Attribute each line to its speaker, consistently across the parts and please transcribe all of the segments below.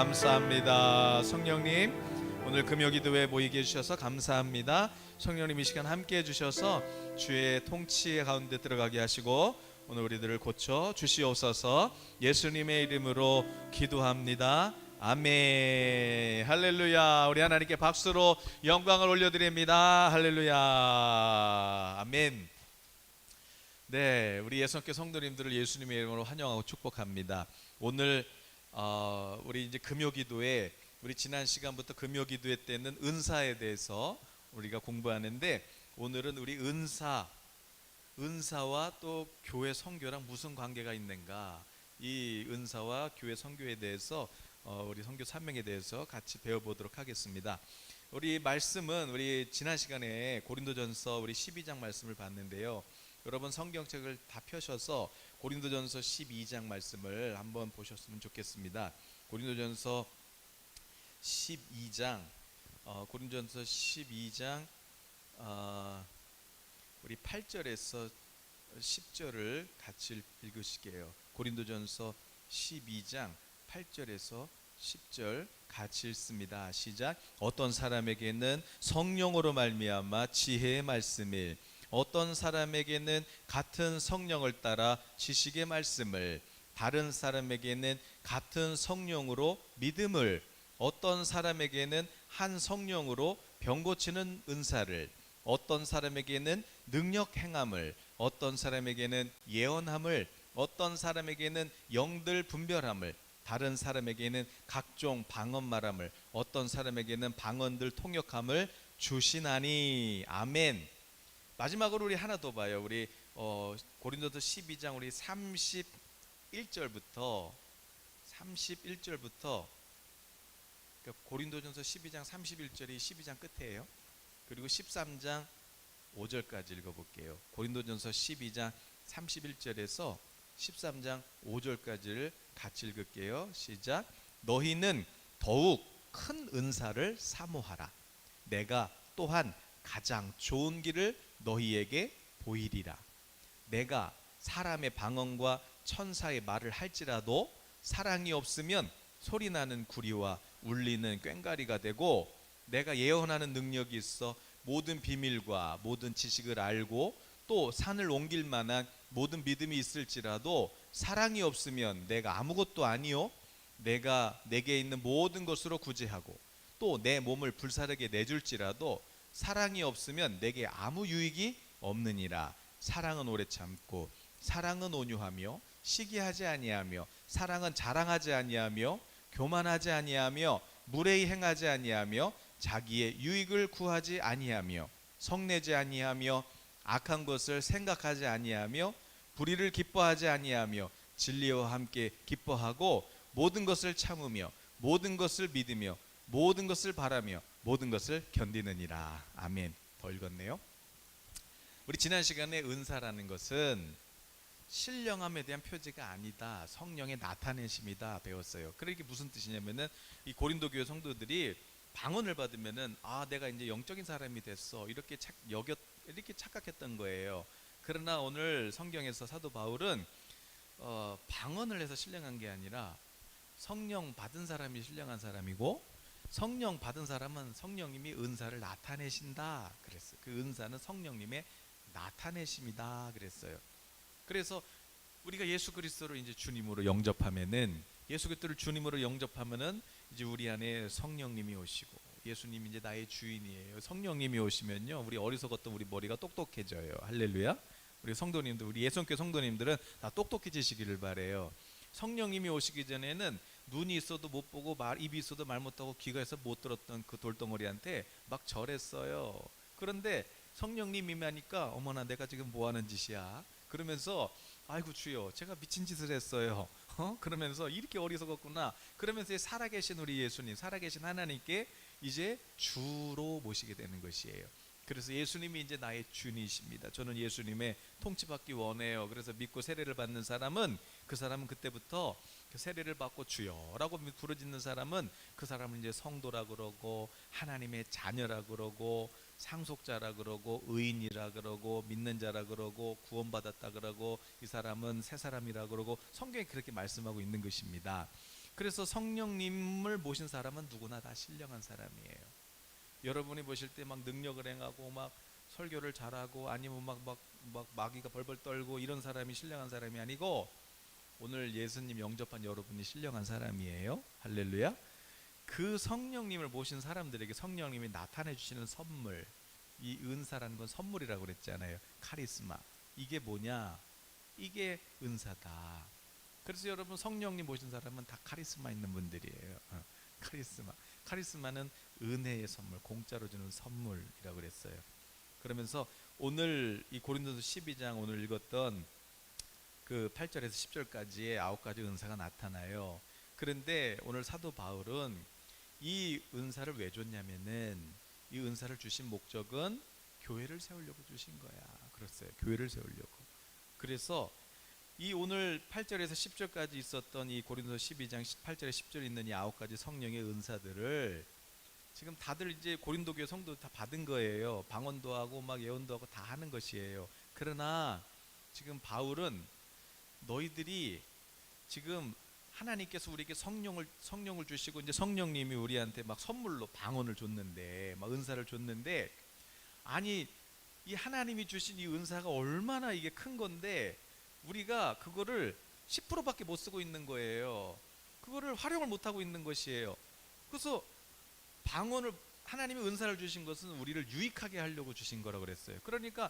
Speaker 1: 감사합니다. 성령님, 오늘 금요기도에 모이게 해주셔서 감사합니다. 성령님 이 시간 함께 해주셔서 주의 통치 가운데 들어가게 하시고 오늘 우리들을 고쳐 주시옵소서. 예수님의 이름으로 기도합니다. 아멘. 할렐루야. 우리 하나님께 박수로 영광을 올려드립니다. 할렐루야. 아멘. 네, 우리 예수님께 성도님들을 예수님의 이름으로 환영하고 축복합니다. 오늘 우리 이제 금요기도에 우리 지난 시간부터 금요기도회 때는 은사에 대해서 우리가 공부하는데, 오늘은 우리 은사와 또 교회 선교랑 무슨 관계가 있는가, 이 은사와 교회 선교에 대해서 우리 선교 사명에 대해서 같이 배워보도록 하겠습니다. 우리 말씀은 우리 지난 시간에 고린도전서 우리 12장 말씀을 봤는데요. 여러분 성경책을 다 펴셔서 고린도전서 12장 말씀을 한번 보셨으면 좋겠습니다. 고린도전서 12장 고린도전서 12장 우리 8절에서 10절을 같이 읽으시게요. 고린도전서 12장 8절에서 10절 같이 읽습니다. 시작. 어떤 사람에게는 성령으로 말미암아 지혜의 말씀을, 어떤 사람에게는 같은 성령을 따라 지식의 말씀을, 다른 사람에게는 같은 성령으로 믿음을, 어떤 사람에게는 한 성령으로 병 고치는 은사를, 어떤 사람에게는 능력 행함을, 어떤 사람에게는 예언함을, 어떤 사람에게는 영들 분별함을, 다른 사람에게는 각종 방언 말함을, 어떤 사람에게는 방언들 통역함을 주시나니. 아멘. 마지막으로 우리 하나 더 봐요. 우리 고린도서 12장 우리 31절부터 그러니까 고린도전서 12장 31절이 12장 끝이에요. 그리고 13장 5절까지 읽어볼게요. 고린도전서 12장 31절에서 13장 5절까지를 같이 읽을게요. 시작. 너희는 더욱 큰 은사를 사모하라. 내가 또한 가장 좋은 길을 너희에게 보이리라. 내가 사람의 방언과 천사의 말을 할지라도 사랑이 없으면 소리나는 구리와 울리는 꽹과리가 되고, 내가 예언하는 능력이 있어 모든 비밀과 모든 지식을 알고 또 산을 옮길 만한 모든 믿음이 있을지라도 사랑이 없으면 내가 아무것도 아니요, 내가 내게 있는 모든 것으로 구제하고 또 내 몸을 불사르게 내줄지라도 사랑이 없으면 내게 아무 유익이 없느니라. 사랑은 오래 참고 사랑은 온유하며 시기하지 아니하며 사랑은 자랑하지 아니하며 교만하지 아니하며 무례히 행하지 아니하며 자기의 유익을 구하지 아니하며 성내지 아니하며 악한 것을 생각하지 아니하며 불의를 기뻐하지 아니하며 진리와 함께 기뻐하고 모든 것을 참으며 모든 것을 믿으며 모든 것을 바라며 모든 것을 견디느니라. 아멘. 더 읽었네요. 우리 지난 시간에 은사라는 것은 신령함에 대한 표지가 아니다, 성령의 나타내심이다 배웠어요. 그러게 무슨 뜻이냐면은 이 고린도 교회 성도들이 방언을 받으면은 내가 이제 영적인 사람이 됐어, 이렇게 이렇게 착각했던 거예요. 그러나 오늘 성경에서 사도 바울은 방언을 해서 신령한 게 아니라 성령 받은 사람이 신령한 사람이고, 성령 받은 사람은 성령님이 은사를 나타내신다 그랬어요. 그 은사는 성령님의 나타내심이다 그랬어요. 그래서 우리가 예수 그리스도를 이제 주님으로 영접하면은, 예수 그리스도를 주님으로 영접하면은 이제 우리 안에 성령님이 오시고, 예수님이 이제 나의 주인이에요. 성령님이 오시면요, 우리 어리석었던 우리 머리가 똑똑해져요. 할렐루야. 우리 성도님들, 우리 예수님께 성도님들은 다 똑똑해지시기를 바래요. 성령님이 오시기 전에는 눈이 있어도 못 보고 입이 있어도 말 못하고 귀가 있어 못 들었던 그 돌덩어리한테 막 절했어요. 그런데 성령님 임하니까 어머나 내가 지금 뭐 하는 짓이야 그러면서 아이고 주여 제가 미친 짓을 했어요. 그러면서 이렇게 어리석었구나. 그러면서 살아계신 우리 예수님, 살아계신 하나님께 이제 주로 모시게 되는 것이에요. 그래서 예수님이 이제 나의 주님이십니다. 저는 예수님의 통치받기 원해요. 그래서 믿고 세례를 받는 사람은, 그 사람은 그때부터 그 세례를 받고 주여라고 부르짖는 사람은 그 사람은 이제 성도라 그러고 하나님의 자녀라 그러고 상속자라 그러고 의인이라 그러고 믿는 자라 그러고 구원받았다 그러고 이 사람은 새 사람이라 그러고 성경이 그렇게 말씀하고 있는 것입니다. 그래서 성령님을 모신 사람은 누구나 다 신령한 사람이에요. 여러분이 보실 때 막 능력을 행하고 막 설교를 잘하고 아니면 막 마귀가 벌벌 떨고 이런 사람이 신령한 사람이 아니고, 오늘 예수님 영접한 여러분이 신령한 사람이에요. 할렐루야. 그 성령님을 모신 사람들에게 성령님이 나타내 주시는 선물, 이 은사라는 건 선물이라고 그랬잖아요. 카리스마. 이게 뭐냐? 이게 은사다. 그래서 여러분 성령님 모신 사람은 다 카리스마 있는 분들이에요. 카리스마는 은혜의 선물, 공짜로 주는 선물이라고 그랬어요. 그러면서 오늘 이 고린도서 12장 오늘 읽었던 그 8절에서 10절까지의 9가지 은사가 나타나요. 그런데 오늘 사도 바울은 이 은사를 왜 줬냐면은, 이 은사를 주신 목적은 교회를 세우려고 주신 거야. 그랬어요. 교회를 세우려고. 그래서 이 오늘 8절에서 10절까지 있었던 이 고린도서 12장 8절에 10절에 있는 이 9가지 성령의 은사들을 지금 다들 이제 고린도 교회 성도 다 받은 거예요. 방언도 하고 막 예언도 하고 다 하는 것이에요. 그러나 지금 바울은 너희들이 지금 하나님께서 우리에게 성령을 주시고 이제 성령님이 우리한테 막 선물로 방언을 줬는데, 막 은사를 줬는데, 아니 이 하나님이 주신 이 은사가 얼마나 이게 큰 건데 우리가 그거를 10%밖에 못 쓰고 있는 거예요. 그거를 활용을 못 하고 있는 것이에요. 그래서 방언을, 하나님이 은사를 주신 것은 우리를 유익하게 하려고 주신 거라고 그랬어요. 그러니까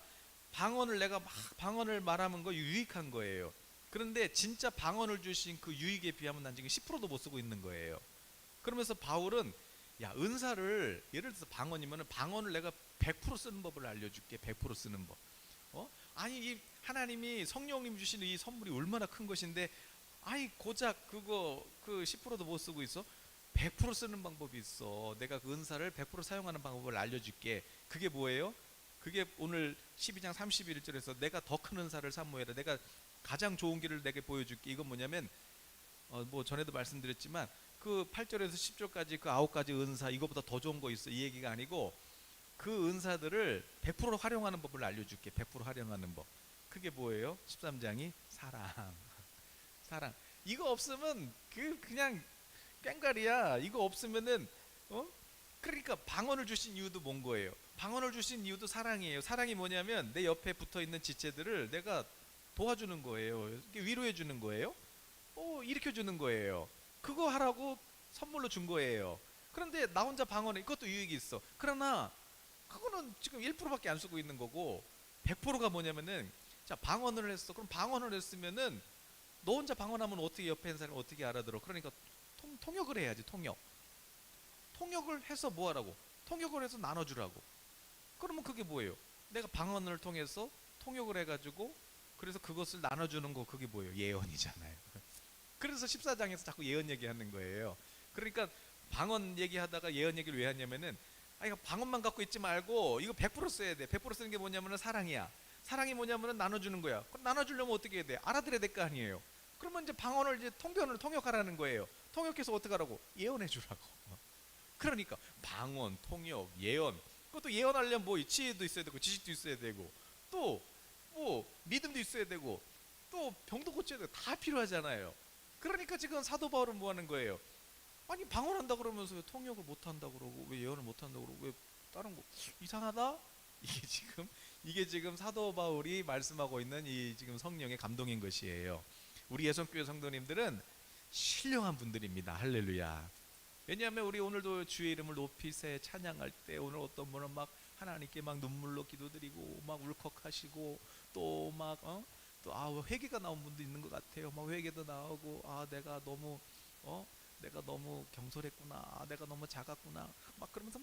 Speaker 1: 방언을 내가 막 방언을 말하는 거 유익한 거예요. 그런데 진짜 방언을 주신 그 유익에 비하면 난 지금 10%도 못 쓰고 있는 거예요. 그러면서 바울은 야, 은사를 예를 들어서 방언이면 방언을 내가 100% 쓰는 법을 알려줄게. 100% 쓰는 법. 아니 이 하나님이 성령님 주시는 이 선물이 얼마나 큰 것인데, 아이 고작 그거 그 10%도 못 쓰고 있어? 100% 쓰는 방법이 있어. 내가 그 은사를 100% 사용하는 방법을 알려줄게. 그게 뭐예요? 그게 오늘 12장 31절에서 내가 더 큰 은사를 사모해라, 내가 가장 좋은 길을 내게 보여줄게. 이건 뭐냐면 뭐 전에도 말씀드렸지만 그 8절에서 10절까지 그 9가지 은사, 이거보다 더 좋은 거 있어, 이 얘기가 아니고 그 은사들을 100% 활용하는 법을 알려줄게. 100% 활용하는 법. 그게 뭐예요? 13장이 사랑. 사랑. 이거 없으면 그냥 꽹가리야. 이거 없으면은 그러니까 방언을 주신 이유도 뭔 거예요? 방언을 주신 이유도 사랑이에요. 사랑이 뭐냐면 내 옆에 붙어 있는 지체들을 내가 도와주는 거예요. 위로해 주는 거예요. 일으켜 주는 거예요. 그거 하라고 선물로 준 거예요. 그런데 나 혼자 방언해, 이것도 유익이 있어. 그러나 그거는 지금 1%밖에 안 쓰고 있는 거고, 100%가 뭐냐면은, 자 방언을 했어. 그럼 방언을 했으면은 너 혼자 방언하면 어떻게 옆에 있는 사람이 어떻게 알아들어? 그러니까 통역을 해야지. 통역을 해서 뭐 하라고? 통역을 해서 나눠주라고. 그러면 그게 뭐예요? 내가 방언을 통해서 통역을 해가지고 그래서 그것을 나눠주는 거, 그게 뭐예요? 예언이잖아요. 그래서 14장에서 자꾸 예언 얘기하는 거예요. 그러니까 방언 얘기하다가 예언 얘기를 왜 하냐면은, 이거 방언만 갖고 있지 말고 이거 100% 써야 돼. 100% 쓰는 게 뭐냐면은 사랑이야. 사랑이 뭐냐면은 나눠주는 거야. 그럼 나눠주려면 어떻게 해야 돼? 알아들어야 될 거 아니에요. 그러면 이제 방언을 이제 통역하라는 거예요. 통역해서 어떻게 하라고? 예언해 주라고. 그러니까 방언, 통역, 예언. 그것도 예언하려면 뭐 지혜도 있어야 되고 지식도 있어야 되고 또 뭐 믿음도 있어야 되고 또 병도 고쳐야 되고 다 필요하잖아요. 그러니까 지금 사도 바울은 뭐 하는 거예요? 아니 방언한다 그러면서 왜 통역을 못 한다 그러고, 왜 예언을 못 한다 그러고, 왜 다른 거 이상하다? 이게 지금 사도 바울이 말씀하고 있는 이 지금 성령의 감동인 것이에요. 우리 예성교회 성도님들은 신령한 분들입니다. 할렐루야. 왜냐하면 우리 오늘도 주의 이름을 높이세 찬양할 때 오늘 어떤 분은 막 하나님께 막 눈물로 기도드리고 막 울컥하시고 또 막 회개가 나온 분도 있는 것 같아요. 막 회개도 나오고 내가 너무 경솔했구나, 내가 너무 작았구나, 막 그러면서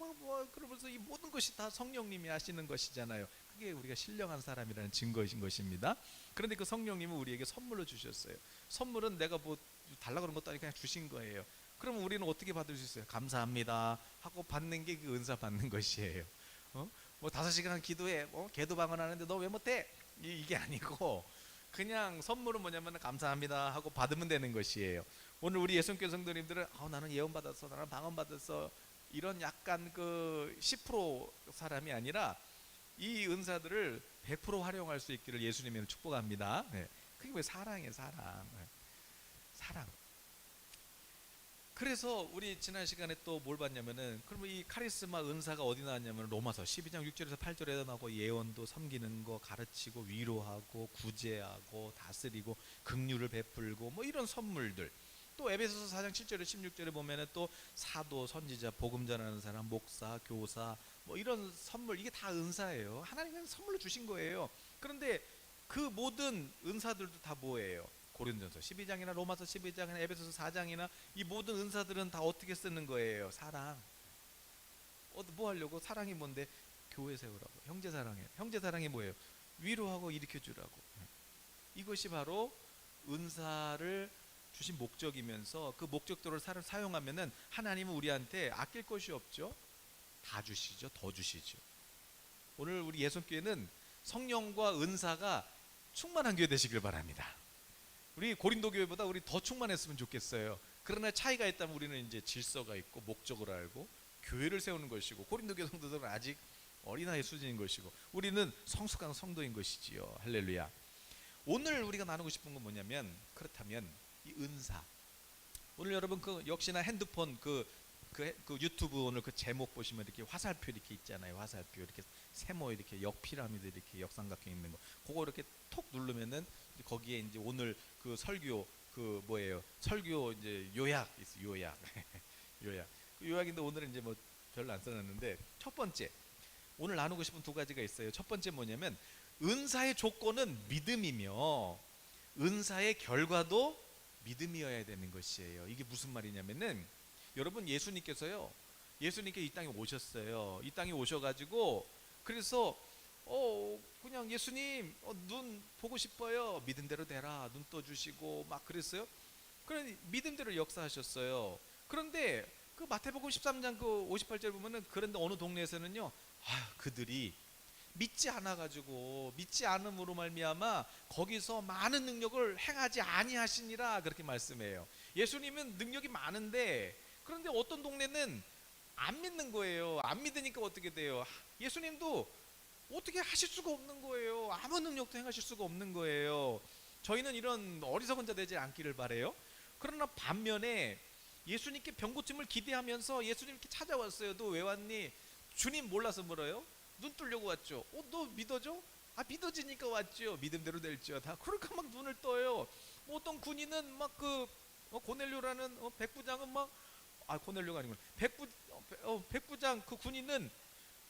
Speaker 1: 그러면서 이 모든 것이 다 성령님이 하시는 것이잖아요. 그게 우리가 신령한 사람이라는 증거이신 것입니다. 그런데 그 성령님은 우리에게 선물로 주셨어요. 선물은 내가 뭐 달라 그런 것도 아니고 그냥 주신 거예요. 그러면 우리는 어떻게 받을 수 있어요? 감사합니다 하고 받는 게 그 은사 받는 것이에요. 뭐 5시간 기도해, 개도 방언하는데 너 왜 못해? 이게 아니고 그냥 선물은 뭐냐면 감사합니다 하고 받으면 되는 것이에요. 오늘 우리 예수님께 성도님들은 나는 예언 받았어, 나는 방언 받았어, 이런 약간 그 10% 사람이 아니라 이 은사들을 100% 활용할 수 있기를 예수님을 축복합니다. 네. 그게 왜 사랑이에요, 사랑. 사랑. 그래서 우리 지난 시간에 또 뭘 봤냐면은, 그러면 이 카리스마 은사가 어디 나왔냐면 로마서 12장 6절에서 8절에도 나오고, 예언도, 섬기는 거, 가르치고, 위로하고, 구제하고, 다스리고, 긍휼을 베풀고, 뭐 이런 선물들. 또 에베소서 4장 7절에 16절에 보면은 또 사도, 선지자, 복음 전하는 사람, 목사, 교사, 뭐 이런 선물, 이게 다 은사예요. 하나님은 선물로 주신 거예요. 그런데 그 모든 은사들도 다 뭐예요? 고린도전서 12장이나 로마서 12장이나 에베소서 4장이나 이 모든 은사들은 다 어떻게 쓰는 거예요? 사랑. 뭐 하려고? 사랑이 뭔데? 교회 세우라고. 형제 사랑해. 형제 사랑이 뭐예요? 위로하고 일으켜 주라고. 이것이 바로 은사를 주신 목적이면서, 그 목적대로 사용하면은 하나님은 우리한테 아낄 것이 없죠. 다 주시죠. 더 주시죠. 오늘 우리 예수교회는 성령과 은사가 충만한 교회 되시길 바랍니다. 우리 고린도 교회보다 우리 더 충만했으면 좋겠어요. 그러나 차이가 있다면 우리는 이제 질서가 있고 목적을 알고 교회를 세우는 것이고, 고린도 교회 성도들은 아직 어린아이 수준인 것이고, 우리는 성숙한 성도인 것이지요. 할렐루야. 오늘 우리가 나누고 싶은 건 뭐냐면, 그렇다면 이 은사. 오늘 여러분 그 역시나 핸드폰 그 유튜브 오늘 그 제목 보시면 이렇게 화살표 이렇게 있잖아요. 화살표 이렇게 세모 이렇게 역피라미드 이렇게 역삼각형 있는 거, 그거 이렇게 톡 누르면은 거기에 이제 오늘 그 설교 그 뭐예요? 설교 이제 요약 있어. 요약. 요약. 요약인데 오늘은 이제 뭐 별로 안 써놨는데, 첫 번째 오늘 나누고 싶은 두 가지가 있어요. 첫 번째 뭐냐면, 은사의 조건은 믿음이며 은사의 결과도 믿음이어야 되는 것이에요. 이게 무슨 말이냐면은, 여러분 예수님께서요, 예수님께 이 땅에 오셨어요. 이 땅에 오셔가지고 그래서 그냥 예수님 눈 보고 싶어요. 믿음대로 되라. 눈 떠주시고 막 그랬어요. 그런데 믿음대로 역사하셨어요. 그런데 그 마태복음 13장 그 58절 보면은, 그런데 어느 동네에서는요, 그들이 믿지 않아가지고, 믿지 않음으로 말미암아 거기서 많은 능력을 행하지 아니하시니라, 그렇게 말씀해요. 예수님은 능력이 많은데, 그런데 어떤 동네는 안 믿는 거예요. 안 믿으니까 어떻게 돼요? 예수님도 어떻게 하실 수가 없는 거예요. 아무 능력도 행하실 수가 없는 거예요. 저희는 이런 어리석은 자 되지 않기를 바래요. 그러나 반면에 예수님께 병고침을 기대하면서 예수님 이렇게 찾아왔어요. 너 왜 왔니? 주님 몰라서 물어요. 눈 뜨려고 왔죠. 너 믿어져? 믿어지니까 왔죠. 믿음대로 될지어다. 그러니까 막 눈을 떠요. 어떤 군인은 막 고넬료라는 백부장은 막, 고넬료가 아니구나. 백부장 그 군인은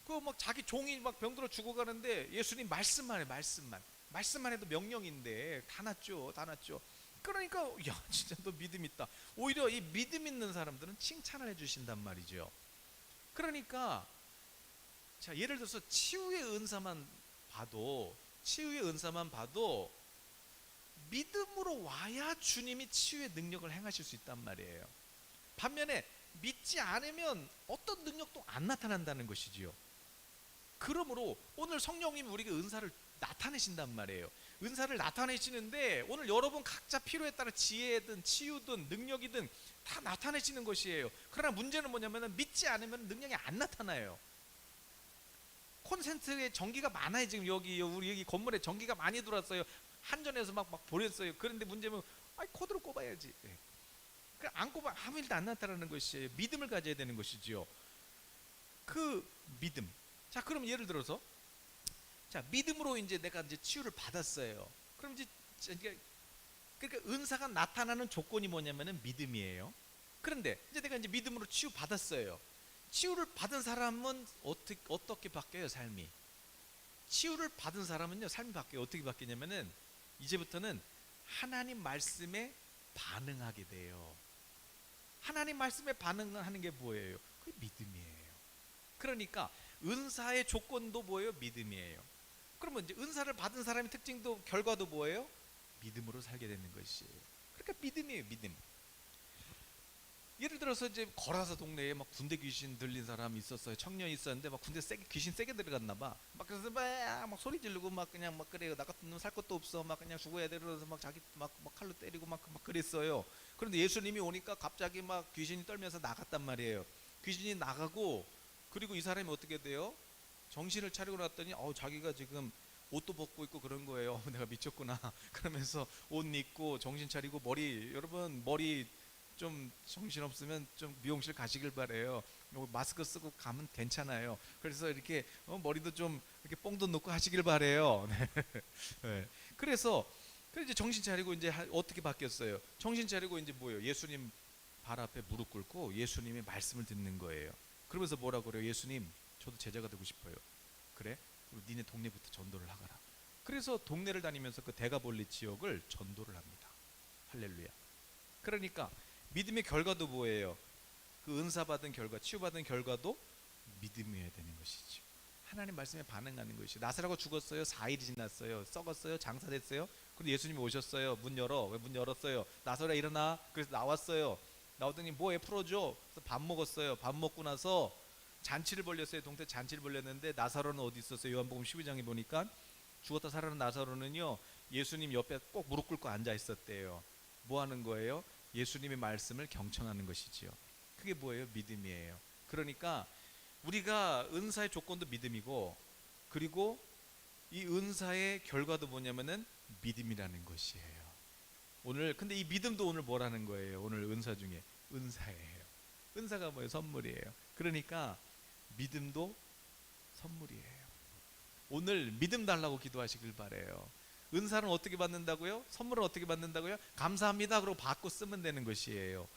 Speaker 1: 그 막 자기 종이 막 병들어 죽어가는데, 예수님 말씀만 해. 말씀만 해도 명령인데 다 낫죠. 다 낫죠. 그러니까 야, 진짜 너 믿음 있다. 오히려 이 믿음 있는 사람들은 칭찬을 해주신단 말이죠. 그러니까 자, 예를 들어서 치유의 은사만 봐도 믿음으로 와야 주님이 치유의 능력을 행하실 수 있단 말이에요. 반면에 믿지 않으면 어떤 능력도 안 나타난다는 것이지요. 그러므로 오늘 성령님이 우리에게 은사를 나타내신단 말이에요. 은사를 나타내시는데, 오늘 여러분 각자 필요에 따라 지혜든 치유든 능력이든 다 나타내시는 것이에요. 그러나 문제는 뭐냐면, 믿지 않으면 능력이 안 나타나요. 콘센트에 전기가 많아요. 지금 우리 여기 건물에 전기가 많이 들어왔어요. 한전에서 막 보냈어요. 그런데 문제는 코드로 꼽아야지. 안 꼽아 아무 일도 안 나타나는 것이에요. 믿음을 가져야 되는 것이지요. 그 믿음. 자, 그럼 예를 들어서, 자, 믿음으로 이제 내가 이제 치유를 받았어요. 그럼 이제 그러니까 은사가 나타나는 조건이 뭐냐면은 믿음이에요. 그런데 이제 내가 이제 믿음으로 치유 받았어요. 치유를 받은 사람은 어떻게 바뀌어요? 삶이. 치유를 받은 사람은요, 삶이 바뀌어요. 어떻게 바뀌냐면은, 이제부터는 하나님 말씀에 반응하게 돼요. 하나님 말씀에 반응하는 게 뭐예요? 그게 믿음이에요. 그러니까 은사의 조건도 뭐예요? 믿음이에요. 그러면 이제 은사를 받은 사람의 특징도 결과도 뭐예요? 믿음으로 살게 되는 것이에요. 그러니까 믿음이에요. 믿음. 예를 들어서 이제 걸어서 동네에 막 군대 귀신 들린 사람이 있었어요. 청년이 있었는데 막 군대 귀신 세게 들어갔나 봐. 막 그래서 막 소리 지르고 막 그냥 막 그래요. 나 같은 놈 살 것도 없어. 막 그냥 죽어야 돼. 그래서 막 자기 막 칼로 때리고 막 그랬어요. 그런데 예수님이 오니까 갑자기 막 귀신이 떨면서 나갔단 말이에요. 귀신이 나가고, 그리고 이 사람이 어떻게 돼요? 정신을 차리고 났더니 자기가 지금 옷도 벗고 있고 그런 거예요. 내가 미쳤구나. 그러면서 옷 입고 정신 차리고, 여러분 머리 좀 정신 없으면 좀 미용실 가시길 바래요. 마스크 쓰고 가면 괜찮아요. 그래서 이렇게 머리도 좀 이렇게 뽕도 놓고 하시길 바래요. 네. 그래서 이제 정신 차리고 이제 어떻게 바뀌었어요? 정신 차리고 이제 뭐예요? 예수님 발 앞에 무릎 꿇고 예수님의 말씀을 듣는 거예요. 그러면서 뭐라 그래요? 예수님, 저도 제자가 되고 싶어요. 그래? 그리고 니네 동네부터 전도를 하거라. 그래서 동네를 다니면서 그 데가볼리 지역을 전도를 합니다. 할렐루야. 그러니까 믿음의 결과도 뭐예요? 그 은사 받은 결과, 치유받은 결과도 믿음이어야 되는 것이죠. 하나님 말씀에 반응하는 것이. 나사로가 죽었어요. 4일이 지났어요. 썩었어요. 장사됐어요. 그런데 예수님이 오셨어요. 문 열어. 왜 문 열었어요? 나사로야 일어나. 그래서 나왔어요. 나오더니 뭐해? 풀어줘. 그래서 밥 먹었어요. 밥 먹고 나서 잔치를 벌렸어요. 동태 잔치를 벌렸는데 나사로는 어디 있었어요? 요한복음 12장에 보니까 죽었다 살아난 나사로는요, 예수님 옆에 꼭 무릎 꿇고 앉아 있었대요. 뭐 하는 거예요? 예수님의 말씀을 경청하는 것이지요. 그게 뭐예요? 믿음이에요. 그러니까 우리가 은사의 조건도 믿음이고, 그리고 이 은사의 결과도 뭐냐면은 믿음이라는 것이에요. 오늘 근데 이 믿음도 오늘 뭐라는 거예요? 오늘 은사 중에 은사예요. 은사가 뭐예요? 선물이에요. 그러니까 믿음도 선물이에요. 오늘 믿음 달라고 기도하시길 바래요. 은사는 어떻게 받는다고요? 선물은 어떻게 받는다고요? 감사합니다. 그러고 받고 쓰면 되는 것이에요.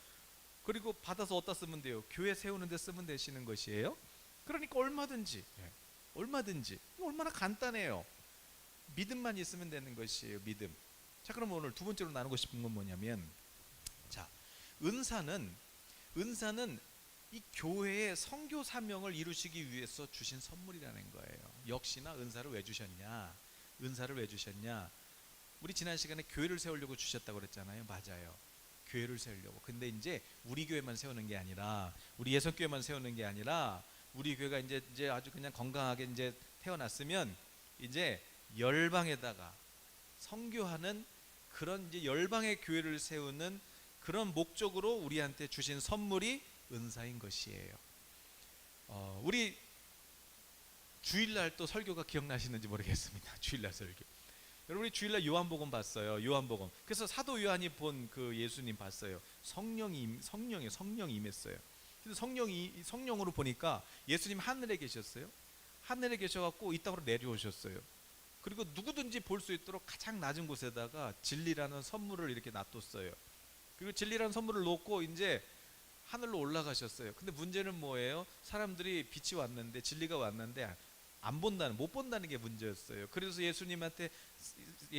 Speaker 1: 그리고 받아서 어디다 쓰면 돼요? 교회 세우는 데 쓰면 되시는 것이에요. 그러니까 얼마든지 얼마든지 얼마나 간단해요. 믿음만 있으면 되는 것이에요. 믿음. 자, 그럼 오늘 두 번째로 나누고 싶은 건 뭐냐면, 자, 은사는 이 교회의 선교 사명을 이루시기 위해서 주신 선물이라는 거예요. 역시나 은사를 왜 주셨냐? 은사를 왜 주셨냐? 우리 지난 시간에 교회를 세우려고 주셨다고 그랬잖아요. 맞아요. 교회를 세우려고. 근데 이제 우리 교회만 세우는 게 아니라, 우리 예선교회만 세우는 게 아니라, 우리 교회가 이제 아주 그냥 건강하게 이제 태어났으면 이제 열방에다가 선교하는 그런 이제 열방의 교회를 세우는 그런 목적으로 우리한테 주신 선물이 은사인 것이에요. 우리 주일날 또 설교가 기억나시는지 모르겠습니다. 주일날 설교. 여러분, 우리 주일날 요한복음 봤어요. 요한복음. 그래서 사도 요한이 본 그 예수님 봤어요. 성령이 임했어요. 그래서 성령으로 보니까 예수님 하늘에 계셨어요. 하늘에 계셔갖고 이 땅으로 내려오셨어요. 그리고 누구든지 볼 수 있도록 가장 낮은 곳에다가 진리라는 선물을 이렇게 놔뒀어요. 그리고 진리라는 선물을 놓고 이제 하늘로 올라가셨어요. 근데 문제는 뭐예요? 사람들이 빛이 왔는데, 진리가 왔는데 못 본다는 게 문제였어요. 그래서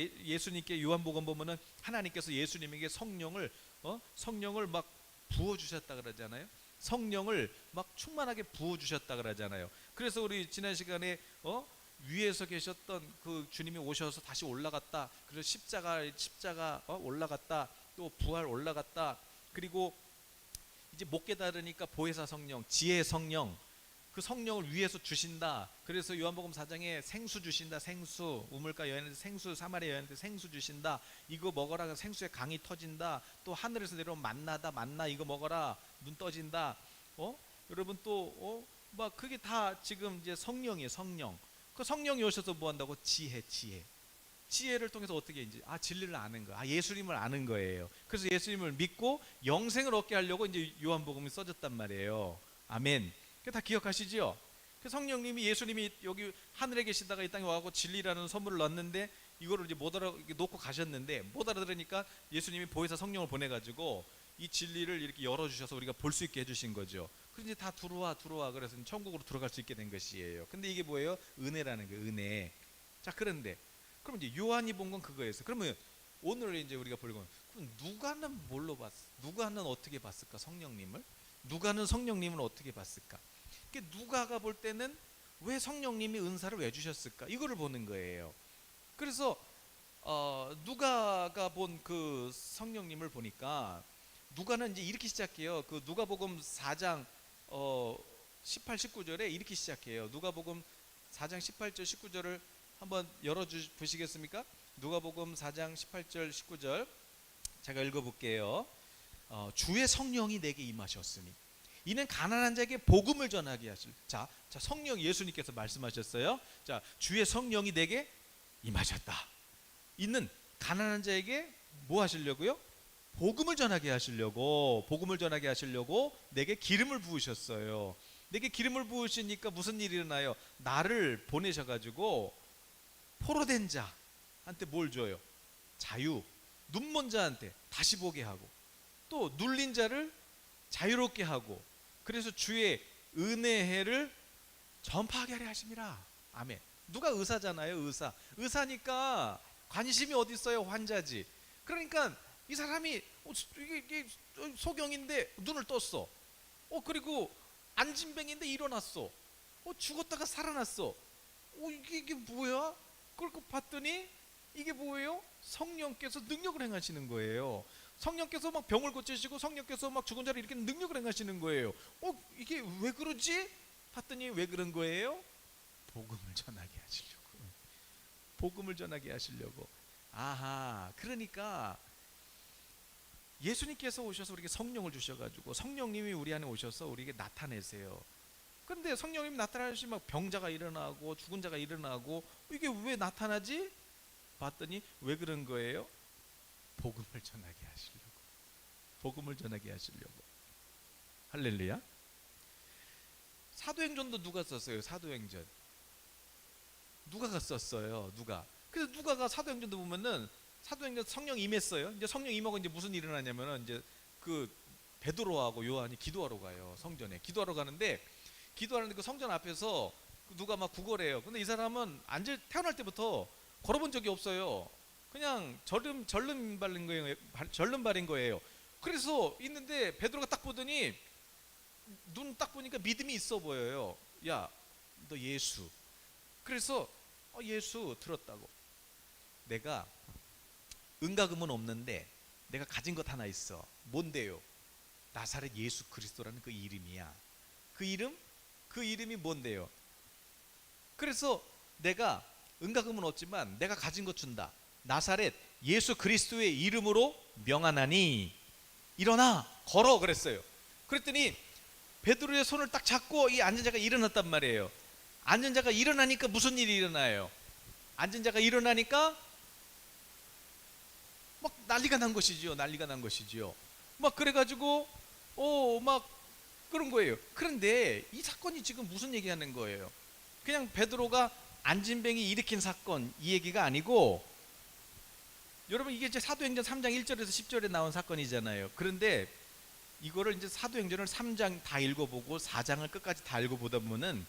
Speaker 1: 예수님께 요한복음 보면은 하나님께서 예수님에게 성령을 막 부어 주셨다 그러잖아요. 성령을 막 충만하게 부어 주셨다 그러잖아요. 그래서 우리 지난 시간에 위에서 계셨던 그 주님이 오셔서 다시 올라갔다. 그래서 십자가 올라갔다. 또 부활 올라갔다. 그리고 이제 못 깨달으니까 보혜사 성령, 지혜 성령, 그 성령을 위에서 주신다. 그래서 요한복음 4장에 생수 주신다. 생수, 우물가 여인한테 생수, 사마리아 여인한테 생수 주신다. 이거 먹어라. 생수의 강이 터진다. 또 하늘에서 내려온 만나 이거 먹어라. 눈 떠진다. 여러분 또 막 그게 다 지금 이제 성령이에요. 성령. 그 성령이 오셔서 뭐 한다고? 지혜를 통해서 어떻게 이제 진리를 아는 거, 예수님을 아는 거예요. 그래서 예수님을 믿고 영생을 얻게 하려고 이제 요한복음이 써졌단 말이에요. 아멘. 그 다 기억하시죠? 그 성령님이, 예수님이 여기 하늘에 계시다가 이 땅에 와서 진리라는 선물을 넣었는데 이거를 이제 놓고 가셨는데 못 알아들으니까 예수님이 보혜사 성령을 보내가지고 이 진리를 이렇게 열어주셔서 우리가 볼 수 있게 해주신 거죠. 그래서 이제 다 들어와. 그래서 천국으로 들어갈 수 있게 된 것이에요. 근데 이게 뭐예요? 은혜라는 거예요. 은혜. 자, 그런데 그럼 이제 요한이 본 건 그거였어요. 그러면 오늘 이제 우리가 볼 건, 그럼 누가는 어떻게 봤을까? 성령님을? 누가는 성령님을 어떻게 봤을까? 누가가 볼 때는 왜 성령님이 은사를 왜 주셨을까? 이거를 보는 거예요. 그래서 누가가 본 그 성령님을 보니까 누가는 이제 이렇게 시작해요. 그 누가복음 4장 18, 19절에 이렇게 시작해요. 누가복음 4장 18절 19절을 한번 보시겠습니까? 누가복음 4장 18절 19절 제가 읽어볼게요. 주의 성령이 내게 임하셨으니 이는 가난한 자에게 복음을 전하게 하실. 자, 성령, 예수님께서 말씀하셨어요. 자, 주의 성령이 내게 임하셨다. 이는 가난한 자에게 뭐 하시려고요? 복음을 전하게 하시려고 내게 기름을 부으셨어요. 내게 기름을 부으시니까 무슨 일이 일어나요? 나를 보내셔가지고 포로된 자한테 뭘 줘요? 자유. 눈먼 자한테 다시 보게 하고, 또 눌린 자를 자유롭게 하고, 그래서 주의 은혜의 해를 전파하게 하려 하심이라. 아멘. 누가 의사잖아요. 의사니까 관심이 어디 있어요? 환자지. 그러니까 이 사람이 이게 소경인데 눈을 떴어. 그리고 안진뱅인데 일어났어. 죽었다가 살아났어. 이게 뭐야? 그걸 봤더니 이게 뭐예요? 성령께서 능력을 행하시는 거예요. 성령께서 막 병을 고치시고, 성령께서 막 죽은 자를 일으키는 능력을 행하시는 거예요. 이게 왜 그러지? 봤더니 왜 그런 거예요? 복음을 전하게 하시려고. 아하, 그러니까 예수님께서 오셔서 우리에게 성령을 주셔가지고, 성령님이 우리 안에 오셔서 우리에게 나타내세요. 그런데 성령님이 나타나시면 막 병자가 일어나고 죽은 자가 일어나고, 이게 왜 나타나지? 봤더니 왜 그런 거예요? 복음을 전하게 하시려고. 할렐루야. 사도행전도 누가 썼어요? 사도행전 누가가 썼어요. 그래서 누가가 사도행전도 보면은, 사도행전 성령 임했어요. 이제 성령 임하고 이제 무슨 일이 일어나냐면은, 이제 그 베드로하고 요한이 기도하러 가요. 성전에 기도하러 가는데, 그 성전 앞에서 누가 막 구걸해요. 근데 이 사람은 태어날 때부터 걸어본 적이 없어요. 그냥 절름발인 거예요. 그래서 있는데 베드로가 딱 보더니, 눈 딱 보니까 믿음이 있어 보여요. 야, 너 예수. 그래서 예수 들었다고. 내가 은과금은 없는데 내가 가진 것 하나 있어. 뭔데요? 나사렛 예수 그리스도라는 그 이름이야. 그 이름이 뭔데요? 그래서 내가 은과금은 없지만 내가 가진 것 준다. 나사렛 예수 그리스도의 이름으로 명하나니 일어나 걸어 그랬어요. 그랬더니 베드로의 손을 딱 잡고 이 앉은 자가 일어났단 말이에요. 앉은 자가 일어나니까 무슨 일이 일어나요? 앉은 자가 일어나니까 막 난리가 난 것이지요. 막 그래가지고 막 그런 거예요. 그런데 이 사건이 지금 무슨 얘기하는 거예요? 그냥 베드로가 안진뱅이 일으킨 사건, 이 얘기가 아니고, 여러분 이게 이제 사도행전 3장 1절에서 10절에 나온 사건이잖아요. 그런데 이거를 이제 사도행전을 3장 다 읽어보고 4장을 끝까지 다 읽어보다 보면은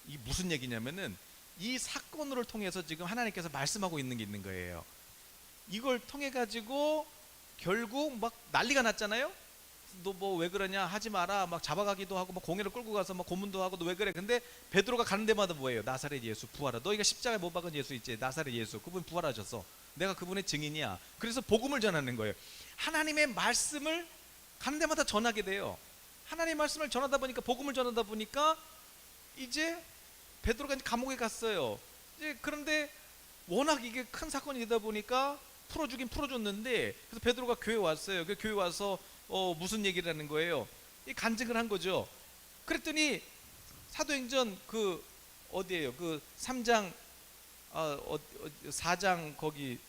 Speaker 1: 이게 무슨 얘기냐면은, 이 사건을 통해서 지금 하나님께서 말씀하고 있는 게 있는 거예요. 이걸 통해 가지고 결국 막 난리가 났잖아요. 너 뭐 왜 그러냐, 하지 마라, 막 잡아가기도 하고, 막 공회를 끌고 가서 막 고문도 하고, 너 왜 그래? 근데 베드로가 가는 데마다 뭐예요? 나사렛 예수 부활하. 너희가 십자가에 못 박은 예수 있지, 나사렛 예수, 그분 부활하셨어. 내가 그분의 증인이야. 그래서 복음을 전하는 거예요. 하나님의 말씀을 가는 데마다 전하게 돼요. 하나님의 말씀을 전하다 보니까, 복음을 전하다 보니까 이제 베드로가 이제 감옥에 갔어요. 이제 그런데 워낙 이게 큰 사건이 되다 보니까 풀어주긴 풀어줬는데, 그래서 베드로가 교회 왔어요. 그 교회 와서 무슨 얘기를 하는 거예요? 이 간증을 한 거죠. 그랬더니 사도행전 그 어디예요? 그 3장 4장 거기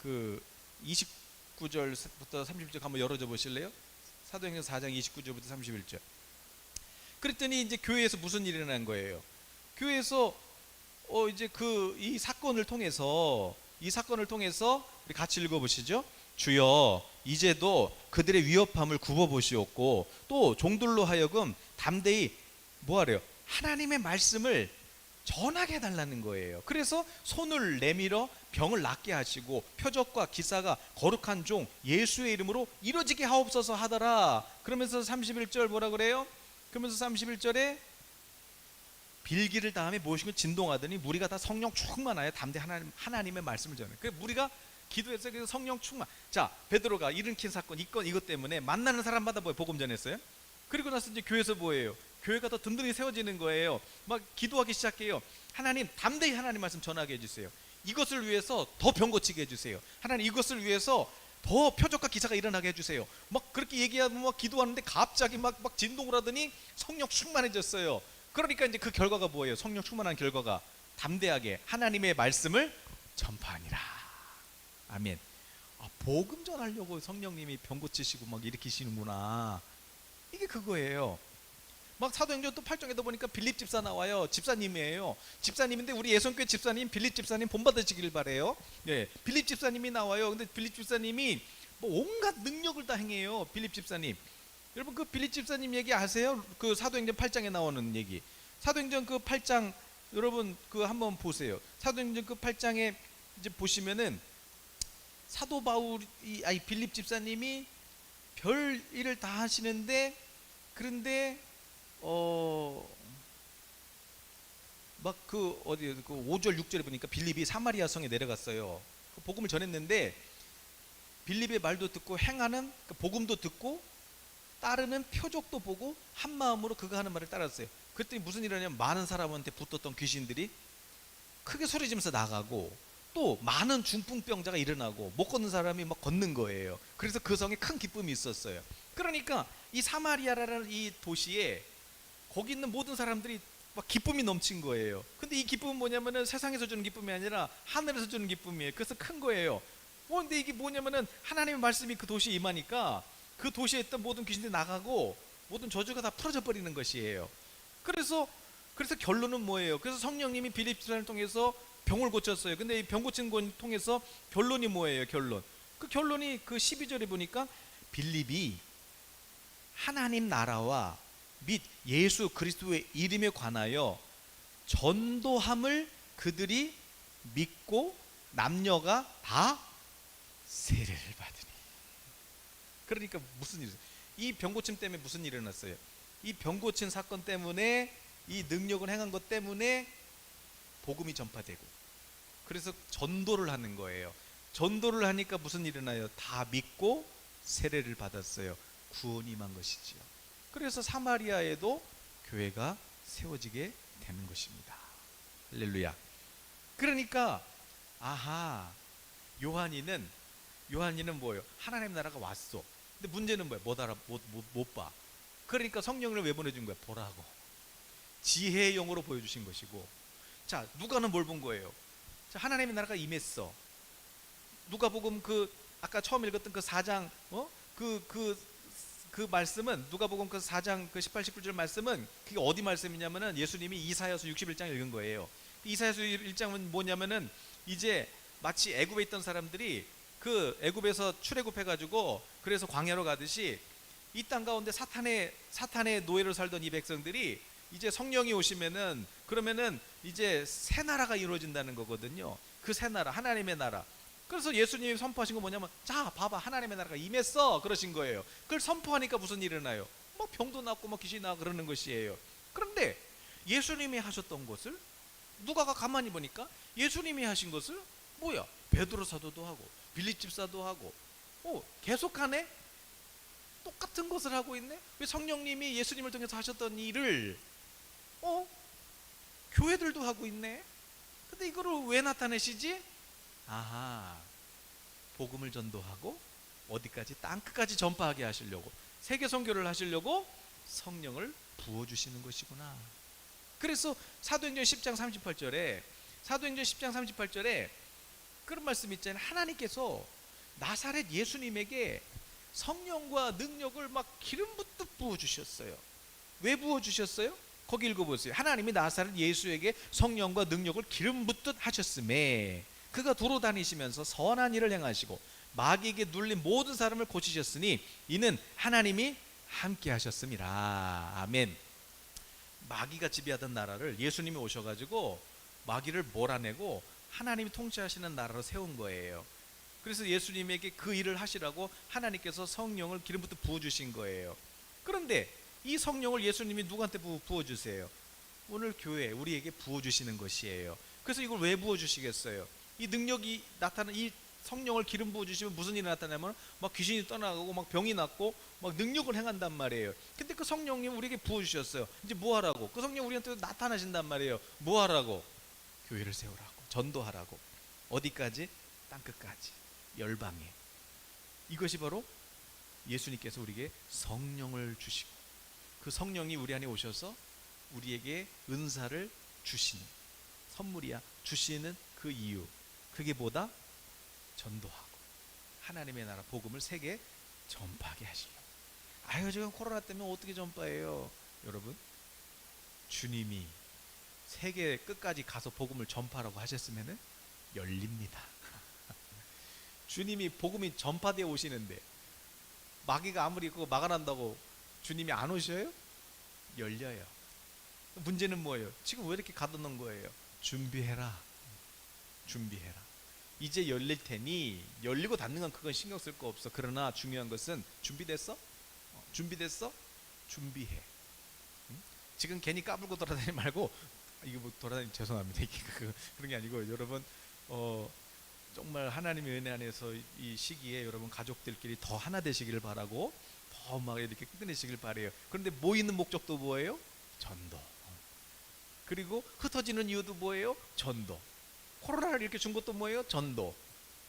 Speaker 1: 그 29절부터 31절 한번 열어줘 보실래요? 사도행전 4장 29절부터 31절. 그랬더니 이제 교회에서 무슨 일이 일어난 거예요? 교회에서 이제 이 사건을 통해서 우리 같이 읽어보시죠. 주여, 이제도 그들의 위협함을 굽어보시옵고, 또 종들로 하여금 담대히 뭐하래요? 하나님의 말씀을 전하게 해달라는 거예요. 그래서 손을 내밀어 병을 낫게 하시고, 표적과 기사가 거룩한 종 예수의 이름으로 이루어지게 하옵소서 하더라. 그러면서 31절 뭐라 그래요? 그러면서 31절에 빌기를 다음에 무엇인가 진동하더니 무리가 다 성령 충만하여 담대 하나님의 말씀을 전해. 그래서 무리가 기도해서 그래서 성령 충만. 자, 베드로가 일으킨 사건, 이것 때문에 만나는 사람마다 복음 전했어요. 그리고 나서 이제 교회에서 뭐예요? 교회가 더 든든히 세워지는 거예요. 막 기도하기 시작해요. 하나님, 담대히 하나님 말씀 전하게 해주세요. 이것을 위해서 더 병 고치게 해주세요. 하나님, 이것을 위해서 더 표적과 기사가 일어나게 해주세요. 막 그렇게 얘기하면 막 기도하는데 갑자기 막 진동을 하더니 성령 충만해졌어요. 그러니까 이제 그 결과가 뭐예요? 성령 충만한 결과가 담대하게 하나님의 말씀을 전파하니라. 아멘. 복음 전하려고 성령님이 병 고치시고 막 일으키시는구나. 이게 그거예요. 막 사도행전 또 8장에도 보니까 빌립 집사 나와요. 집사님이에요. 집사님인데 우리 예선교회 집사님 빌립 집사님 본받으시길 바래요. 예, 빌립 집사님이 나와요. 근데 빌립 집사님이 뭐 온갖 능력을 다 행해요. 빌립 집사님. 여러분 그 빌립 집사님 얘기 아세요? 그 사도행전 8장에 나오는 얘기. 사도행전 그 8장 여러분 그 한번 보세요. 사도행전 그 8장에 이제 보시면은 사도 바울이 빌립 집사님이 별 일을 다 하시는데 그런데 막 그 어디 그 5절 6절에 보니까 빌립이 사마리아 성에 내려갔어요. 그 복음을 전했는데 빌립의 말도 듣고 행하는 그 복음도 듣고 따르는 표적도 보고 한 마음으로 그가 하는 말을 따랐어요. 그랬더니 무슨 일을 하냐면 많은 사람한테 붙었던 귀신들이 크게 소리지면서 나가고 또 많은 중풍병자가 일어나고 못 걷는 사람이 막 걷는 거예요. 그래서 그 성에 큰 기쁨이 있었어요. 그러니까 이 사마리아라는 이 도시에 거기 있는 모든 사람들이 막 기쁨이 넘친 거예요. 근데 이 기쁨은 뭐냐면은 세상에서 주는 기쁨이 아니라 하늘에서 주는 기쁨이에요. 그래서 큰 거예요. 근데 이게 뭐냐면은 하나님의 말씀이 그 도시에 임하니까 그 도시에 있던 모든 귀신들이 나가고 모든 저주가 다 풀어져 버리는 것이에요. 그래서 결론은 뭐예요? 그래서 성령님이 빌립 집사를 통해서 병을 고쳤어요. 근데 이 병 고친 걸 통해서 결론이 뭐예요? 그 결론이 그 12절에 보니까 빌립이 하나님 나라와 및 예수 그리스도의 이름에 관하여 전도함을 그들이 믿고 남녀가 다 세례를 받으니. 그러니까 무슨 일이죠? 이 병고침 때문에 무슨 일이 일어났어요? 이 병고침 사건 때문에 이 능력을 행한 것 때문에 복음이 전파되고 그래서 전도를 하는 거예요. 전도를 하니까 무슨 일이 일어나요? 다 믿고 세례를 받았어요. 구원이 임한 것이지요. 그래서 사마리아에도 교회가 세워지게 되는 것입니다. 할렐루야. 그러니까 요한이는 뭐예요? 하나님 나라가 왔어. 근데 문제는 뭐예요? 못 봐. 그러니까 성령을 왜 보내준 거야? 보라고. 지혜의 영으로 보여주신 것이고. 자, 누가는 뭘 본 거예요? 자, 하나님의 나라가 임했어. 누가복음 그 아까 처음 읽었던 그 4장 그 말씀은 누가복음 그 4장 그 18, 19절 말씀은 그게 어디 말씀이냐면은 예수님이 이사야서 61장 읽은 거예요. 이사야서 1장은 뭐냐면은 이제 마치 애굽에 있던 사람들이 그 애굽에서 출애굽해 가지고 그래서 광야로 가듯이 이 땅 가운데 사탄의 노예로 살던 이 백성들이 이제 성령이 오시면은 그러면은 이제 새 나라가 이루어진다는 거거든요. 그 새 나라, 하나님의 나라. 그래서 예수님이 선포하신 거 뭐냐면 자 봐봐 하나님의 나라가 임했어 그러신 거예요. 그걸 선포하니까 무슨 일이 일어나요? 뭐 병도 낫고 뭐 귀신이 나고 그러는 것이에요. 그런데 예수님이 하셨던 것을 누가가 가만히 보니까 예수님이 하신 것을 뭐야? 베드로 사도도 하고 빌립 집사도 하고 계속하네? 똑같은 것을 하고 있네? 왜 성령님이 예수님을 통해서 하셨던 일을 교회들도 하고 있네? 근데 이거를 왜 나타내시지? 복음을 전도하고 어디까지? 땅끝까지 전파하게 하시려고 세계 선교를 하시려고 성령을 부어주시는 것이구나. 그래서 사도행전 10장 38절에 그런 말씀 있잖아요. 하나님께서 나사렛 예수님에게 성령과 능력을 막 기름 붓듯 부어주셨어요. 왜 부어주셨어요? 거기 읽어보세요. 하나님이 나사렛 예수에게 성령과 능력을 기름 붓듯 하셨음에 그가 도로 다니시면서 선한 일을 행하시고 마귀에게 눌린 모든 사람을 고치셨으니 이는 하나님이 함께 하셨음이라. 아멘. 마귀가 지배하던 나라를 예수님이 오셔가지고 마귀를 몰아내고 하나님이 통치하시는 나라로 세운 거예요. 그래서 예수님에게 그 일을 하시라고 하나님께서 성령을 기름 붓듯 부어주신 거예요. 그런데 이 성령을 예수님이 누구한테 부어주세요? 오늘 교회 우리에게 부어주시는 것이에요. 그래서 이걸 왜 부어주시겠어요? 이 능력이 나타나는 이 성령을 기름 부어주시면 무슨 일이 나타나면 막 귀신이 떠나가고 막 병이 낫고 막 능력을 행한단 말이에요. 근데 그 성령님 우리에게 부어주셨어요. 이제 뭐 하라고? 그 성령 우리한테 나타나신단 말이에요. 뭐 하라고? 교회를 세우라고, 전도하라고. 어디까지? 땅끝까지, 열방에. 이것이 바로 예수님께서 우리에게 성령을 주시고 그 성령이 우리 안에 오셔서 우리에게 은사를 주시는 선물이야. 주시는 그 이유, 그게 뭐다? 전도하고 하나님의 나라 복음을 세계에 전파하게 하시려고. 아유, 지금 코로나 때문에 어떻게 전파해요? 여러분, 주님이 세계 끝까지 가서 복음을 전파하라고 하셨으면 열립니다. 주님이 복음이 전파되어 오시는데 마귀가 아무리 그거 막아낸다고 주님이 안 오셔요? 열려요. 문제는 뭐예요? 지금 왜 이렇게 가둬놓은 거예요? 준비해라. 준비해라. 이제 열릴 테니, 열리고 닫는 건 그건 신경 쓸 거 없어. 그러나 중요한 것은 준비됐어? 준비됐어? 준비해. 지금 괜히 까불고 돌아다니지 말고, 이거 뭐 돌아다니면 죄송합니다. 그런 게 아니고, 여러분 정말 하나님의 은혜 안에서 이 시기에 여러분 가족들끼리 더 하나 되시기를 바라고, 더 막 이렇게 끝내시길 바래요. 그런데 모이는 목적도 뭐예요? 전도. 그리고 흩어지는 이유도 뭐예요? 전도. 코로나를 이렇게 준 것도 뭐예요? 전도.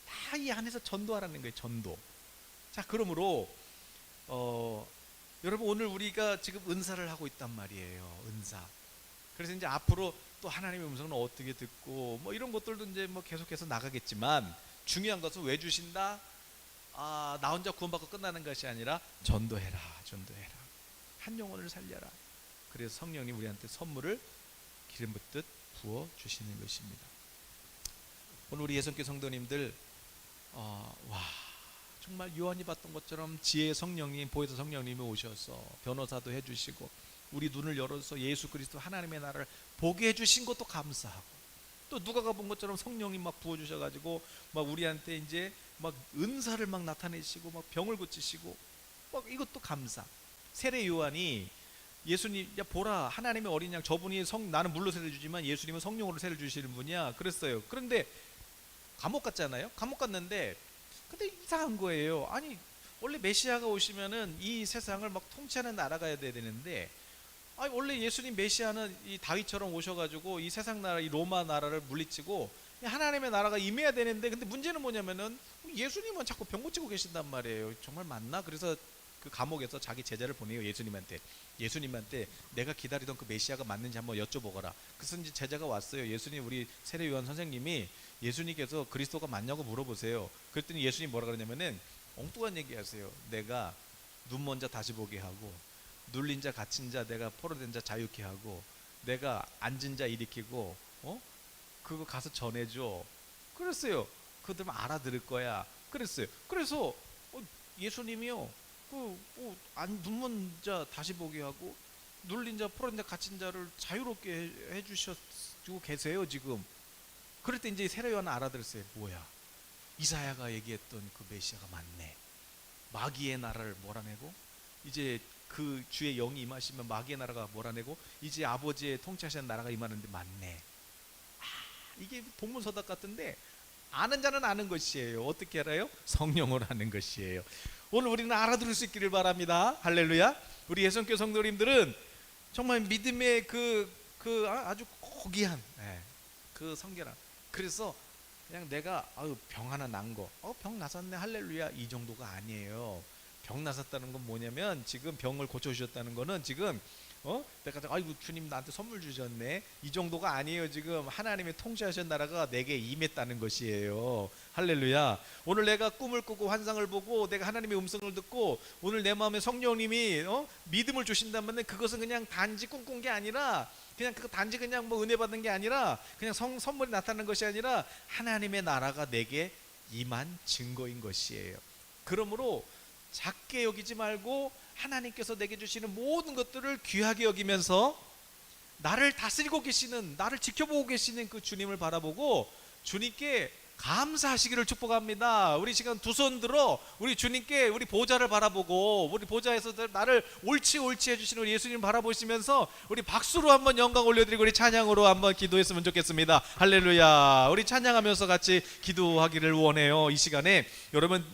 Speaker 1: 다 이 안에서 전도하라는 거예요. 전도. 자, 그러므로 여러분 오늘 우리가 지금 은사를 하고 있단 말이에요. 은사. 그래서 이제 앞으로 또 하나님의 음성은 어떻게 듣고 뭐 이런 것들도 이제 뭐 계속해서 나가겠지만, 중요한 것은 왜 주신다? 나 혼자 구원받고 끝나는 것이 아니라 전도해라, 전도해라. 한 영혼을 살려라. 그래서 성령이 우리한테 선물을 기름 붓듯 부어 주시는 것입니다. 오늘 우리 예성교 성도님들, 정말 요한이 봤던 것처럼 지혜의 성령님, 보혜사 성령님이 오셔서 변호사도 해주시고 우리 눈을 열어서 예수 그리스도 하나님의 나라를 보게 해주신 것도 감사하고, 또 누가가 본 것처럼 성령님 막 부어주셔가지고 막 우리한테 이제 막 은사를 막 나타내시고 막 병을 고치시고 막 이것도 감사. 세례 요한이 예수님, 야 보라 하나님의 어린 양, 저분이 나는 물로 세례 주지만 예수님은 성령으로 세례 주시는 분이야 그랬어요. 그런데 감옥 갔잖아요. 감옥 갔는데 근데 이상한 거예요. 아니 원래 메시아가 오시면은 이 세상을 막 통치하는 나라가 돼야 되는데, 아니 원래 예수님 메시아는 이 다윗처럼 오셔가지고 이 세상 나라, 이 로마 나라를 물리치고 하나님의 나라가 임해야 되는데, 근데 문제는 뭐냐면은 예수님은 자꾸 병 고치고 계신단 말이에요. 정말 맞나? 그래서 그 감옥에서 자기 제자를 보내요. 예수님한테 내가 기다리던 그 메시아가 맞는지 한번 여쭤보거라. 그래서 이제 제자가 왔어요. 예수님, 우리 세례 요한 선생님이 예수님께서 그리스도가 맞냐고 물어보세요. 그랬더니 예수님 뭐라 그러냐면은 엉뚱한 얘기 하세요. 내가 눈 먼 자 다시 보게 하고, 눌린 자 갇힌 자 내가 포로된 자 자유케 하고, 내가 앉은 자 일으키고 그거 가서 전해줘. 그랬어요. 그들 알아들을 거야. 그랬어요. 그래서 예수님이요, 눈 먼 자 다시 보게 하고, 눌린 자 포로된 자 갇힌 자를 자유롭게 해주시고 계세요 지금. 그럴 때 이제 세례 요한은 알아들었어요. 뭐야, 이사야가 얘기했던 그 메시아가 맞네. 마귀의 나라를 몰아내고, 이제 그 주의 영이 임하시면 마귀의 나라가 몰아내고 이제 아버지의 통치하시는 나라가 임하는데 맞네. 이게 동문서답 같은데 아는 자는 아는 것이에요. 어떻게 알아요? 성령으로 아는 것이에요. 오늘 우리는 알아들을 수 있기를 바랍니다. 할렐루야. 우리 예성교 성도님들은 정말 믿음의 아주 고귀한 그 성결함. 그래서 그냥 내가 병 하나 난 거, 병 나섰네 할렐루야, 이 정도가 아니에요. 병 나섰다는 건 뭐냐면, 지금 병을 고쳐주셨다는 거는 지금 내가 아이고 주님 나한테 선물 주셨네, 이 정도가 아니에요. 지금 하나님의 통치하신 나라가 내게 임했다는 것이에요. 할렐루야. 오늘 내가 꿈을 꾸고 환상을 보고 내가 하나님의 음성을 듣고 오늘 내 마음에 성령님이 믿음을 주신다면, 그것은 그냥 단지 꿈꾼 게 아니라, 그냥 그거 단지 그냥 뭐 은혜 받는 게 아니라, 그냥 선물이 나타나는 것이 아니라 하나님의 나라가 내게 임한 증거인 것이에요. 그러므로 작게 여기지 말고 하나님께서 내게 주시는 모든 것들을 귀하게 여기면서 나를 다스리고 계시는, 나를 지켜보고 계시는 그 주님을 바라보고 주님께 감사하시기를 축복합니다. 우리 시간 두 손 들어 우리 주님께, 우리 보좌를 바라보고, 우리 보좌에서 나를 옳지 해주시는 우리 예수님 바라보시면서 우리 박수로 한번 영광 올려드리고 우리 찬양으로 한번 기도했으면 좋겠습니다. 할렐루야. 우리 찬양하면서 같이 기도하기를 원해요. 이 시간에 여러분